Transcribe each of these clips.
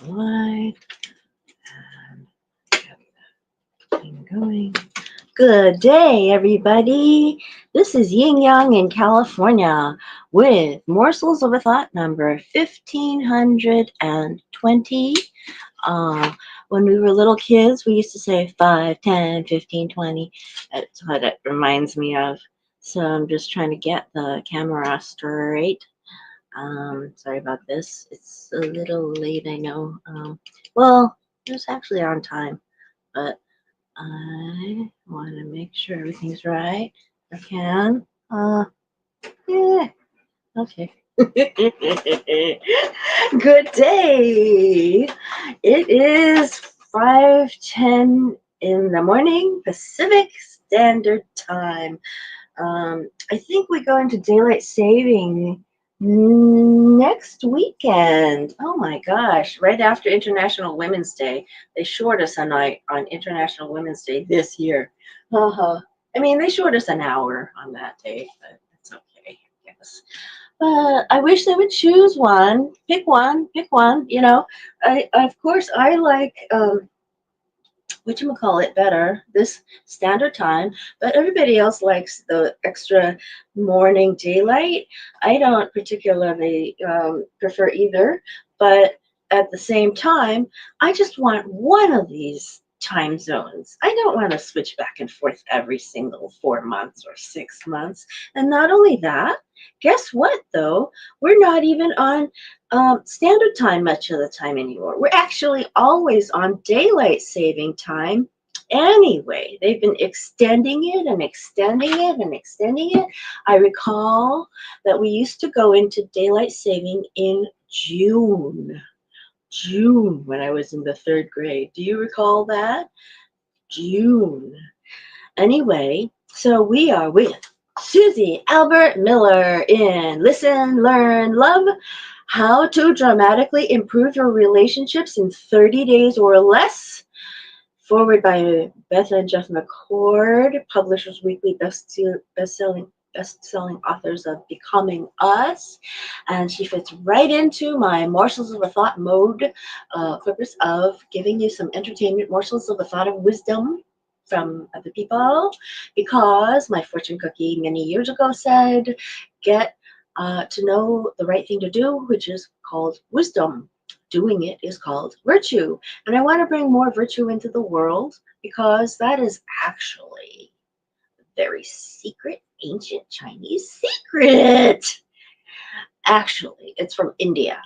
Live and get the thing going. Good day, everybody. This is Yin Yang in California with Morsels of a Thought number 1520. Uh, when we were little kids, we used to say 5, 10, 15, 20. That's what it reminds me of. So I'm just trying to get the camera straight. Sorry about this. It's a little late, I know. Well, it was actually on time, but I want to make sure everything's right. I can. Yeah. Okay. Good day. It is 5:10 in the morning, Pacific Standard Time. I think we go into daylight saving next weekend. Oh my gosh, right after International Women's Day. They short us a night on International Women's Day this year. Uh-huh. I mean, they short us an hour on that day, but it's okay, I guess. But I wish they would choose one, pick one, pick one. Of course, I like whatchamacallit better, this standard time, but everybody else likes the extra morning daylight. I don't particularly prefer either, but at the same time, I just want one of these time zones. I don't want to switch back and forth every single 4 months or 6 months. And not only that, guess what though? We're not even on standard time much of the time anymore. We're actually always on daylight saving time anyway. They've been extending it and extending it and extending it. I recall that we used to go into daylight saving in June. June, when I was in the third grade. Do you recall that? June. Anyway, so we are with Susie Albert Miller in Listen, Learn, Love, How to Dramatically Improve Your Relationships in 30 Days or Less. Forward by Beth and Jeff McCord, Publishers Weekly best-selling authors of Becoming Us. And she fits right into my morsels of a thought mode, purpose of giving you some entertainment, morsels of a thought of wisdom from other people, because my fortune cookie many years ago said, get to know the right thing to do, which is called wisdom. Doing it is called virtue. And I want to bring more virtue into the world because that is actually a very secret, ancient Chinese secret. Actually, it's from India.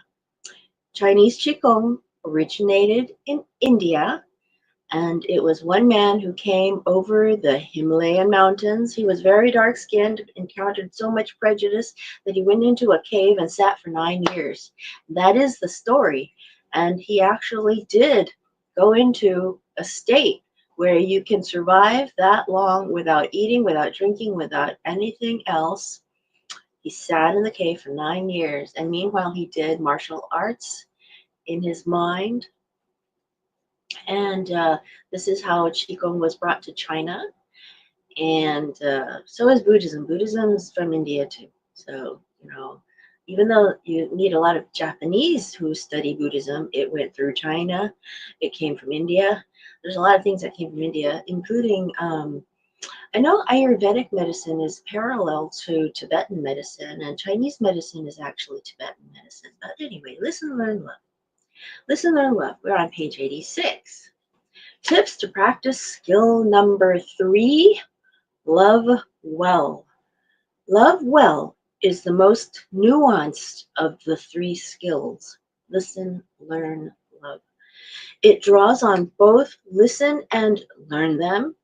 Chinese Qigong originated in India, and it was one man who came over the Himalayan mountains. He was very dark skinned, encountered so much prejudice that he went into a cave and sat for 9 years. That is the story. And he actually did go into a state where you can survive that long without eating, without drinking, without anything else. He sat in the cave for 9 years. And meanwhile, he did martial arts in his mind. And this is how Qigong was brought to China. And so is Buddhism. Buddhism is from India too. So, even though you need a lot of Japanese who study Buddhism, it went through China. It came from India. There's a lot of things that came from India, including, I know Ayurvedic medicine is parallel to Tibetan medicine, and Chinese medicine is actually Tibetan medicine. But anyway, listen, learn, love. Listen, learn, love. We're on page 86. Tips to practice skill number 3, love well. Love well is the most nuanced of the 3 skills. Listen, learn, love. It draws on both listen and learn them.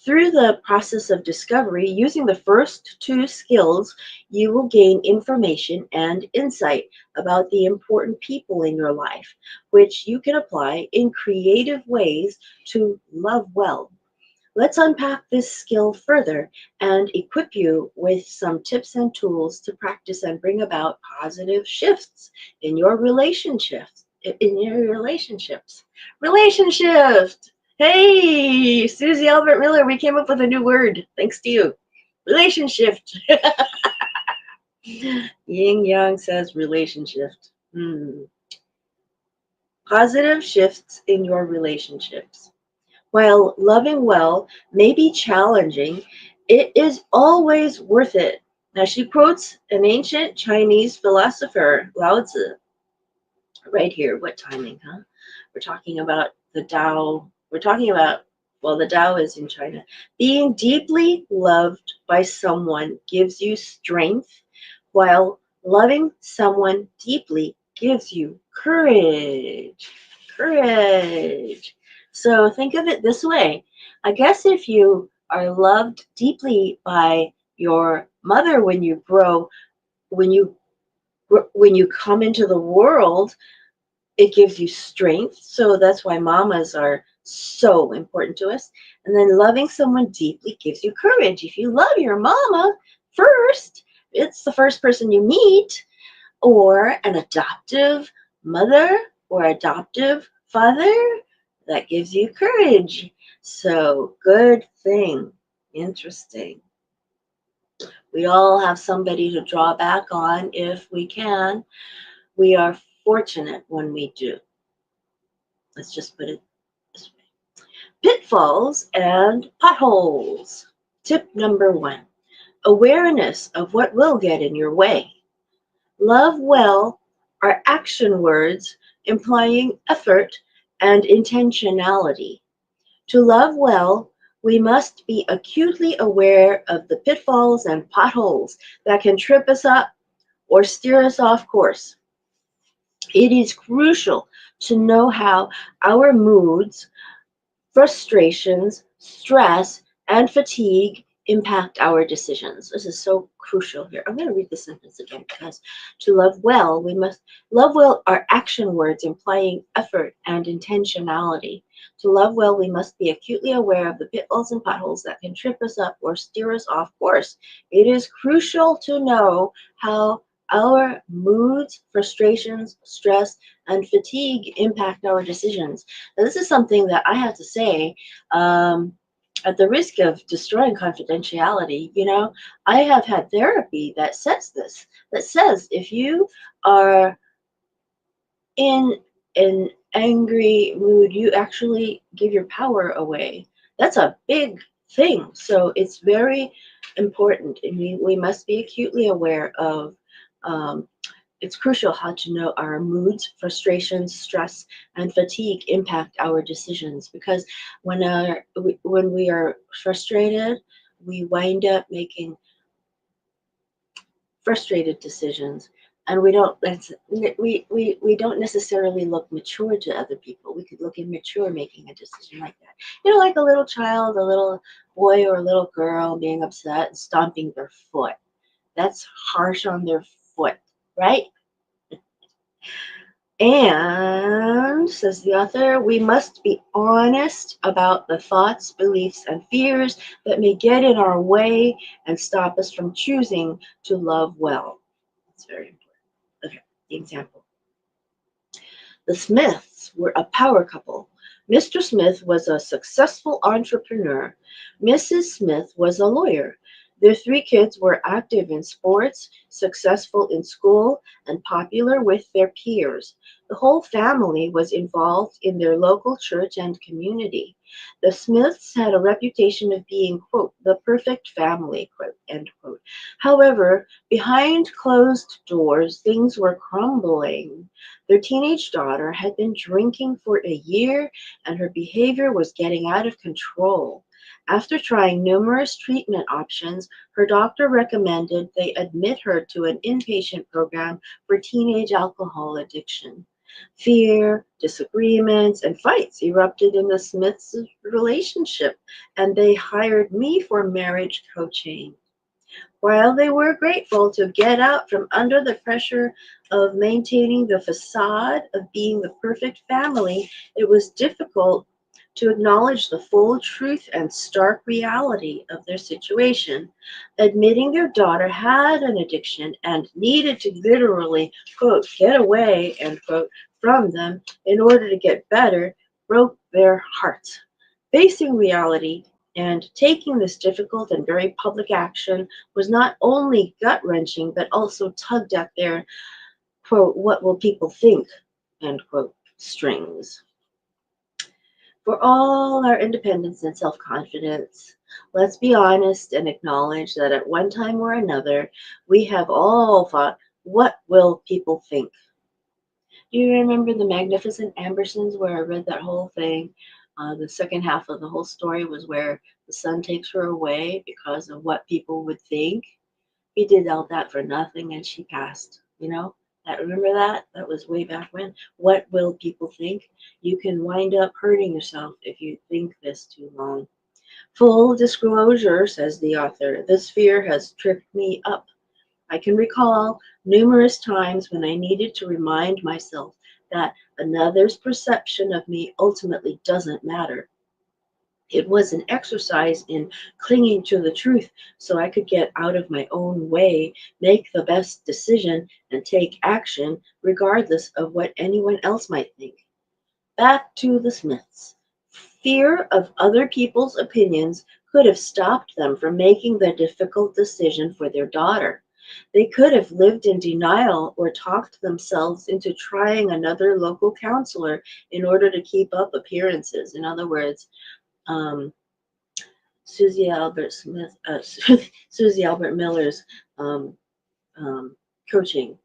Through the process of discovery, using the first 2 skills, you will gain information and insight about the important people in your life, which you can apply in creative ways to love well. Let's unpack this skill further and equip you with some tips and tools to practice and bring about positive shifts in your relationships. Relationships. Hey, Susie Albert Miller, we came up with a new word. Thanks to you. Relationship. Yin Yang says relationship. positive shifts in your relationships. While loving well may be challenging, it is always worth it. Now, she quotes an ancient Chinese philosopher, Lao Tzu, right here. What timing, huh? We're talking about the Tao. We're talking about, well, the Tao is in China. Being deeply loved by someone gives you strength, while loving someone deeply gives you courage. Courage. So think of it this way. I guess if you are loved deeply by your mother when you when you come into the world, it gives you strength. So that's why mamas are so important to us. And then loving someone deeply gives you courage. If you love your mama first, it's the first person you meet, or an adoptive mother or adoptive father, that gives you courage. So, good thing. Interesting. We all have somebody to draw back on if we can. We are fortunate when we do. Let's just put it this way. Pitfalls and potholes. Tip number one, awareness of what will get in your way. Love well are action words implying effort and intentionality. To love well, we must be acutely aware of the pitfalls and potholes that can trip us up or steer us off course. It is crucial to know how our moods, frustrations, stress, and fatigue impact our decisions. This is so crucial here. I'm going to read the sentence again because to love well, we must love well are action words implying effort and intentionality. To love well, we must be acutely aware of the pitfalls and potholes that can trip us up or steer us off course. It is crucial to know how our moods, frustrations, stress, and fatigue impact our decisions. Now, this is something that I have to say, at the risk of destroying confidentiality. I have had therapy that says this, that says if you are in an angry mood, you actually give your power away. That's a big thing. So it's very important. And we must be acutely aware of. Um, it's crucial how to know our moods, frustrations, stress, and fatigue impact our decisions, because when we are frustrated, we wind up making frustrated decisions, and we don't necessarily look mature to other people. We could look immature making a decision like that. Like a little child, a little boy or a little girl being upset and stomping their foot. That's harsh on their foot, right? And, says the author, we must be honest about the thoughts, beliefs, and fears that may get in our way and stop us from choosing to love well. That's very important. Okay, the example. The Smiths were a power couple. Mr. Smith was a successful entrepreneur. Mrs. Smith was a lawyer. Their three kids were active in sports, successful in school, and popular with their peers. The whole family was involved in their local church and community. The Smiths had a reputation of being, quote, the perfect family, quote, end quote. However, behind closed doors, things were crumbling. Their teenage daughter had been drinking for a year, and her behavior was getting out of control. After trying numerous treatment options, her doctor recommended they admit her to an inpatient program for teenage alcohol addiction. Fear, disagreements, and fights erupted in the Smiths' relationship, and they hired me for marriage coaching. While they were grateful to get out from under the pressure of maintaining the facade of being the perfect family, it was difficult to acknowledge the full truth and stark reality of their situation. Admitting their daughter had an addiction and needed to literally, quote, get away, end quote, from them in order to get better broke their hearts. Facing reality and taking this difficult and very public action was not only gut wrenching, but also tugged at their, quote, what will people think, end quote. strings. For all our independence and self confidence, let's be honest and acknowledge that at one time or another, we have all thought, what will people think? Do you remember the Magnificent Ambersons where I read that whole thing? The second half of the whole story was where the son takes her away because of what people would think. He did all that for nothing and she passed, you know? That, remember that? That was way back when. What will people think? You can wind up hurting yourself if you think this too long. Full disclosure, says the author, this fear has tripped me up. I can recall numerous times when I needed to remind myself that another's perception of me ultimately doesn't matter. It was an exercise in clinging to the truth so I could get out of my own way, make the best decision, and take action regardless of what anyone else might think. Back to the Smiths. Fear of other people's opinions could have stopped them from making the difficult decision for their daughter. They could have lived in denial or talked themselves into trying another local counselor in order to keep up appearances. In other words, um, Susie Albert Smith, Susie Albert Miller's um, um, coaching.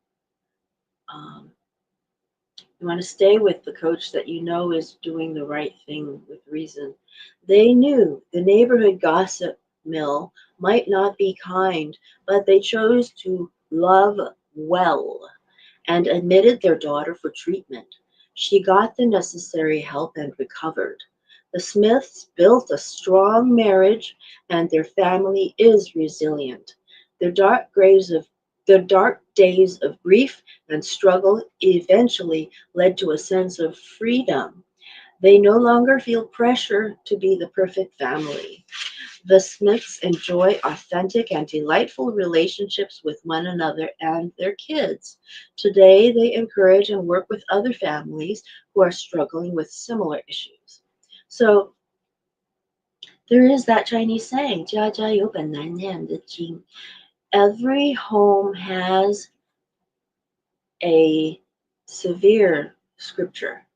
Um, You want to stay with the coach that you know is doing the right thing with reason. They knew the neighborhood gossip mill might not be kind, but they chose to love well and admitted their daughter for treatment. She got the necessary help and recovered. The Smiths built a strong marriage and their family is resilient. Their dark graves of their dark days of grief and struggle eventually led to a sense of freedom. They no longer feel pressure to be the perfect family. The Smiths enjoy authentic and delightful relationships with one another and their kids. Today, they encourage and work with other families who are struggling with similar issues. So, there is that Chinese saying, 家家有本难念的经. Every home has a severe scripture,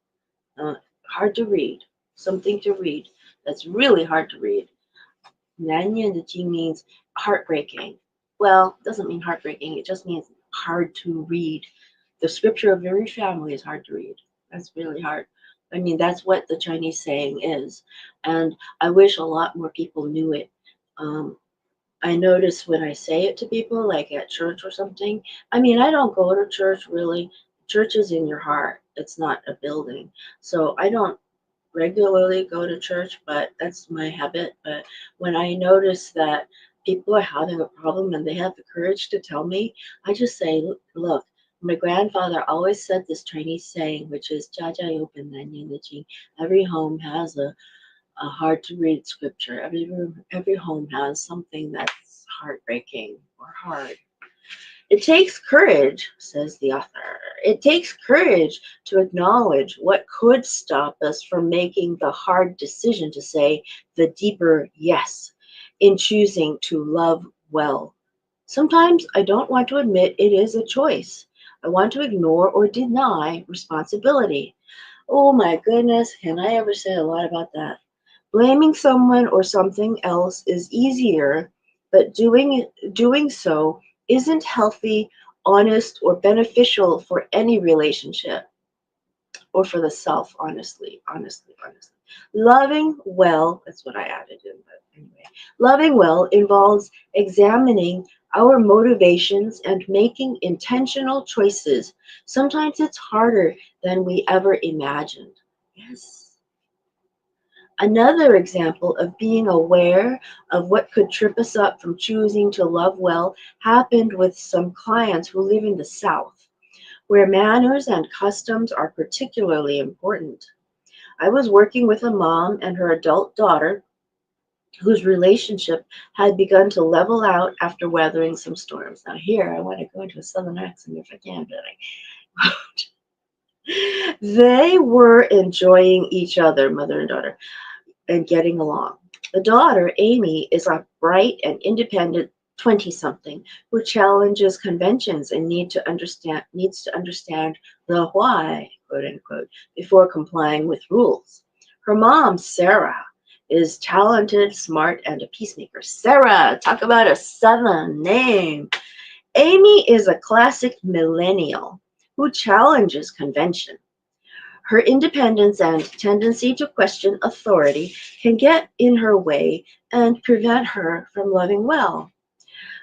uh, hard to read, something to read that's really hard to read. 难念的经 means heartbreaking. Well, it doesn't mean heartbreaking, it just means hard to read. The scripture of every family is hard to read. That's really hard. I mean, that's what the Chinese saying is. And I wish a lot more people knew it. Um, I notice when I say it to people, like at church or something. I mean, I don't go to church really. Church is in your heart, it's not a building. So I don't regularly go to church, but that's my habit. But when I notice that people are having a problem and they have the courage to tell me, I just say, look, my grandfather always said this Chinese saying, which is 家家有本难念的经. Every home has a hard to read scripture. Every home has something that's heartbreaking or hard. It takes courage, says the author. It takes courage to acknowledge what could stop us from making the hard decision to say the deeper yes in choosing to love well. Sometimes I don't want to admit it is a choice. I want to ignore or deny responsibility. Oh my goodness, can I ever say a lot about that? Blaming someone or something else is easier, but doing so isn't healthy, honest, or beneficial for any relationship or for the self, honestly. Loving well, that's what I added in, but anyway. Loving well involves examining our motivations and making intentional choices. Sometimes it's harder than we ever imagined. Yes. Another example of being aware of what could trip us up from choosing to love well happened with some clients who live in the South, where manners and customs are particularly important. I was working with a mom and her adult daughter whose relationship had begun to level out after weathering some storms. Now, here, I want to go into a southern accent if I can, but they were enjoying each other, mother and daughter, and getting along. The daughter, Amy, is a bright and independent 20-something who challenges conventions and needs to understand the why. quote unquote, before complying with rules. Her mom, Sarah, is talented, smart, and a peacemaker. Sarah, talk about a Southern name. Amy is a classic millennial who challenges convention. Her independence and tendency to question authority can get in her way and prevent her from loving well.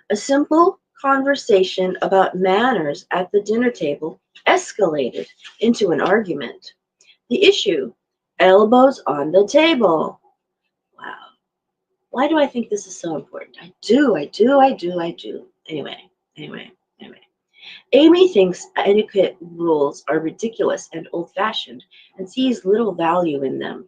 A simple conversation about manners at the dinner table escalated into an argument. The issue: elbows on the table. Wow. Why do I think this is so important? I do. Anyway. Amy thinks etiquette rules are ridiculous and old fashioned and sees little value in them.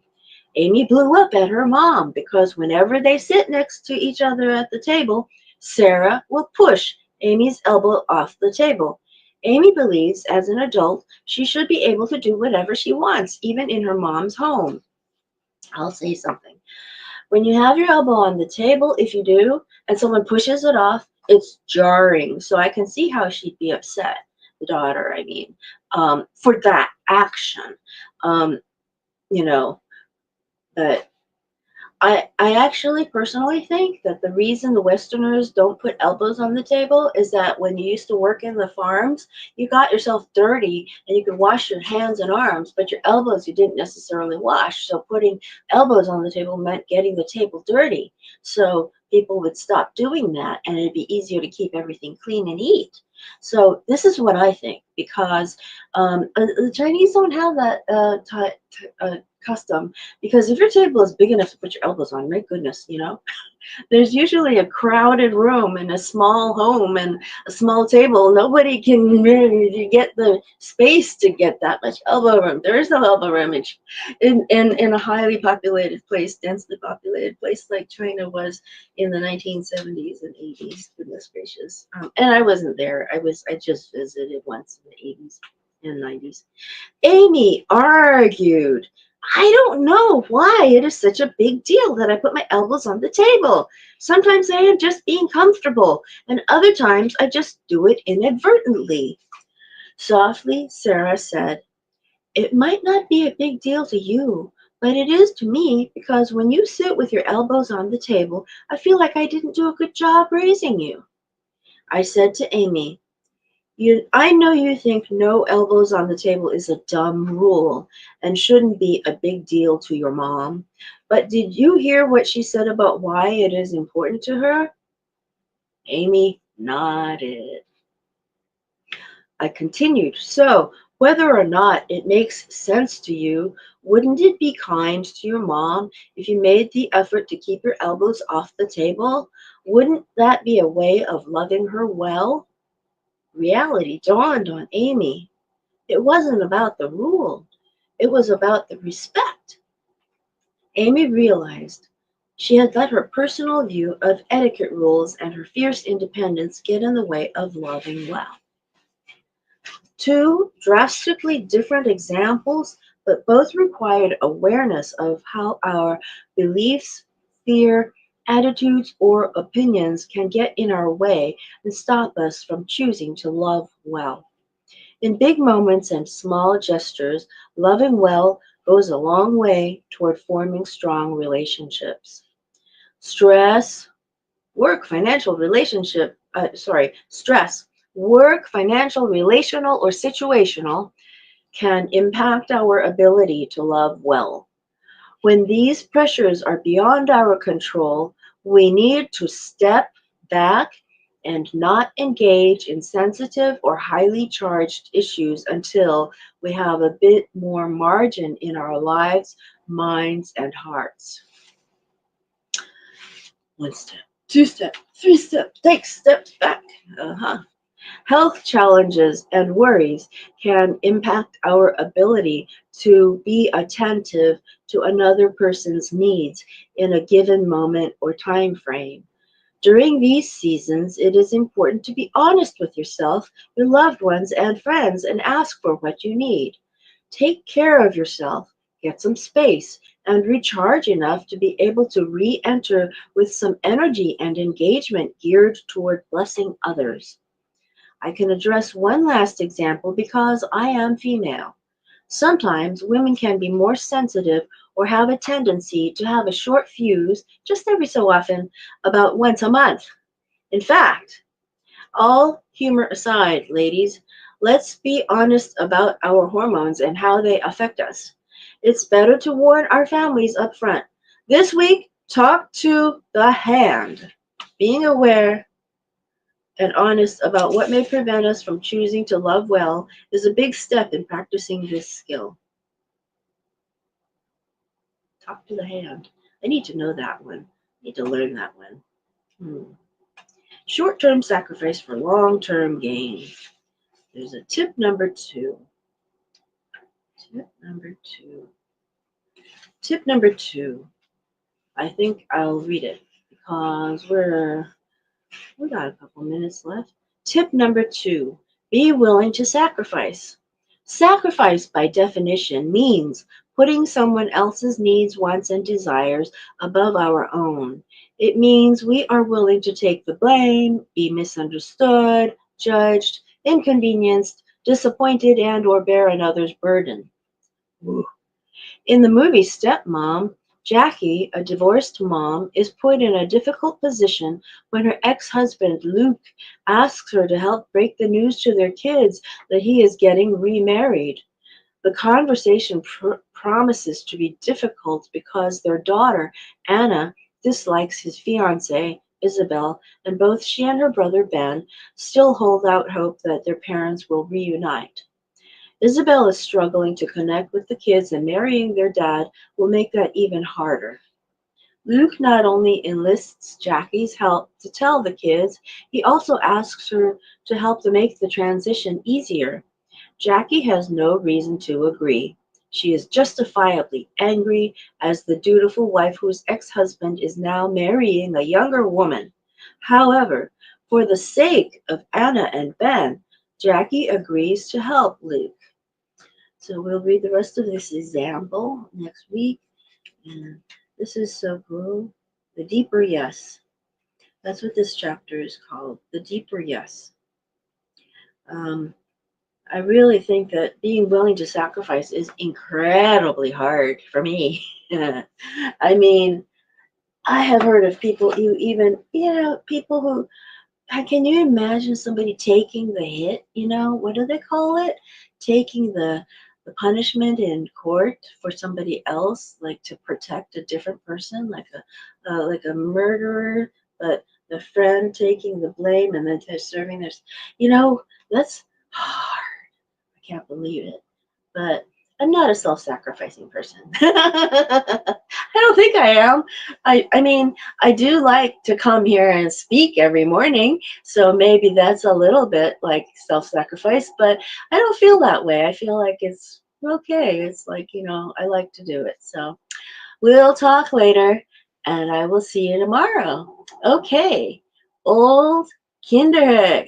Amy blew up at her mom because whenever they sit next to each other at the table, Sarah will push Amy's elbow off the table. Amy believes as an adult she should be able to do whatever she wants, even in her mom's home. I'll say something. When you have your elbow on the table, if you do, and someone pushes it off, it's jarring. So I can see how she'd be upset, the daughter, I mean, for that action. Um, you know, but I actually personally think that the reason the Westerners don't put elbows on the table is that when you used to work in the farms, you got yourself dirty and you could wash your hands and arms, but your elbows you didn't necessarily wash. So putting elbows on the table meant getting the table dirty. So people would stop doing that and it'd be easier to keep everything clean and eat. So this is what I think because the Chinese don't have that custom because if your table is big enough to put your elbows on, my goodness, there's usually a crowded room in a small home and a small table. Nobody can really get the space to get that much elbow room. There is no elbow room in a highly populated place, densely populated place like China was in the 1970s and 80s. Goodness gracious. And I wasn't there. I just visited once in the 80s and 90s. Amy argued, I don't know why it is such a big deal that I put my elbows on the table. Sometimes I am just being comfortable, and other times I just do it inadvertently. Softly, Sarah said, it might not be a big deal to you, but it is to me because when you sit with your elbows on the table, I feel like I didn't do a good job raising you. I said to Amy, I know you think no elbows on the table is a dumb rule and shouldn't be a big deal to your mom, but did you hear what she said about why it is important to her? Amy nodded. I continued, so whether or not it makes sense to you, wouldn't it be kind to your mom if you made the effort to keep your elbows off the table? Wouldn't that be a way of loving her well? Reality dawned on Amy. It wasn't about the rule. It was about the respect. Amy realized she had let her personal view of etiquette rules and her fierce independence get in the way of loving well. Two drastically different examples, but both required awareness of how our beliefs, fear, attitudes, or opinions can get in our way and stop us from choosing to love well. In big moments and small gestures, loving well goes a long way toward forming strong relationships. Stress, work, financial relationship, stress, work, financial, relational, or situational can impact our ability to love well. When these pressures are beyond our control, we need to step back and not engage in sensitive or highly charged issues until we have a bit more margin in our lives, minds, and hearts. One step, two step, three step, take steps back. Health challenges and worries can impact our ability to be attentive to another person's needs in a given moment or time frame. During these seasons, it is important to be honest with yourself, your loved ones, and friends and ask for what you need. Take care of yourself, get some space, and recharge enough to be able to re-enter with some energy and engagement geared toward blessing others. I can address one last example because I am female. Sometimes women can be more sensitive or have a tendency to have a short fuse just every so often, about once a month. In fact, all humor aside, ladies, let's be honest about our hormones and how they affect us. It's better to warn our families up front. This week, talk to the hand. Being aware and honest about what may prevent us from choosing to love well is a big step in practicing this skill. Talk to the hand. I need to know that one. I need to learn that one. Hmm. Short term sacrifice for long term gain. There's a tip number two. Tip number two. Tip number two. I think I'll read it because we got a couple minutes left. Tip number two. Be willing to sacrifice. Sacrifice, by definition, means putting someone else's needs, wants, and desires above our own. It means we are willing to take the blame, be misunderstood, judged, inconvenienced, disappointed, and or bear another's burden. Ooh. In the movie Stepmom, Jackie, a divorced mom, is put in a difficult position when her ex-husband Luke asks her to help break the news to their kids that he is getting remarried. The conversation promises to be difficult because their daughter, Anna, dislikes his fiancée, Isabel, and both she and her brother Ben still hold out hope that their parents will reunite. Isabel is struggling to connect with the kids, and marrying their dad will make that even harder. Luke not only enlists Jackie's help to tell the kids, he also asks her to help to make the transition easier. Jackie has no reason to agree. She is justifiably angry as the dutiful wife whose ex-husband is now marrying a younger woman. However, for the sake of Anna and Ben, Jackie agrees to help Luke. So we'll read the rest of this example next week. And this is so cool. The deeper yes. That's what this chapter is called. The deeper yes. Um, I really think that being willing to sacrifice is incredibly hard for me. I mean, I have heard of people who even, people who, can you imagine somebody taking the hit? What do they call it? Taking the punishment in court for somebody else, like to protect a different person, like a murderer, but the friend taking the blame and then they're serving their, that's hard. I can't believe it. But I'm not a self-sacrificing person. I don't think I am. I mean, I do like to come here and speak every morning, so maybe that's a little bit like self-sacrifice, but I don't feel that way. I feel like it's okay. It's like, I like to do it. So we'll talk later, and I will see you tomorrow. Okay. Old Kinderhook.